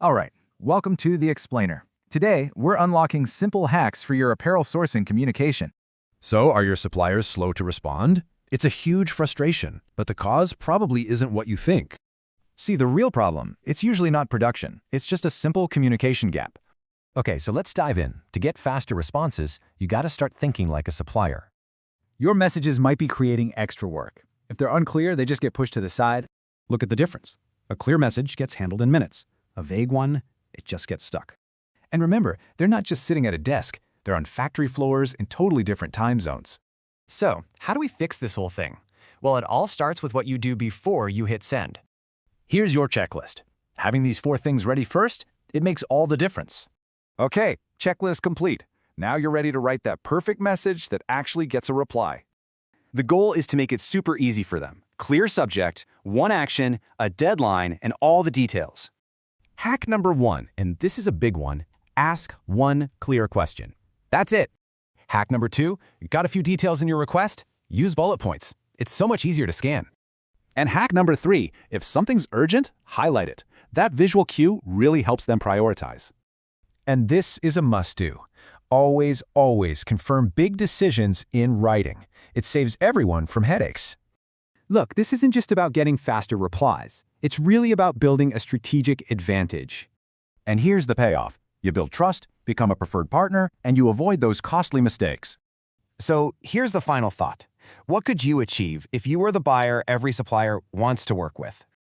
Alright, welcome to The Explainer. Today, we're unlocking simple hacks for your apparel sourcing communication. So, are your suppliers slow to respond? It's a huge frustration, but the cause probably isn't what you think. See, the real problem, it's usually not production. It's just a simple communication gap. Okay, so let's dive in. To get faster responses, you gotta start thinking like a supplier. Your messages might be creating extra work. If they're unclear, they just get pushed to the side. Look at the difference. A clear message gets handled in minutes. A vague one, it just gets stuck. And remember, they're not just sitting at a desk, they're on factory floors in totally different time zones. So, how do we fix this whole thing? Well, it all starts with what you do before you hit send. Here's your checklist. Having these 4 things ready first, it makes all the difference. Okay, checklist complete. Now you're ready to write that perfect message that actually gets a reply. The goal is to make it super easy for them. Clear subject, one action, a deadline, and all the details. Hack number 1, and this is a big one, ask one clear question. That's it. Hack number 2, got a few details in your request? Use bullet points. It's so much easier to scan. And hack number 3, if something's urgent, highlight it. That visual cue really helps them prioritize. And this is a must-do. Always, always confirm big decisions in writing. It saves everyone from headaches. Look, this isn't just about getting faster replies. It's really about building a strategic advantage. And here's the payoff. You build trust, become a preferred partner, and you avoid those costly mistakes. So here's the final thought. What could you achieve if you were the buyer every supplier wants to work with?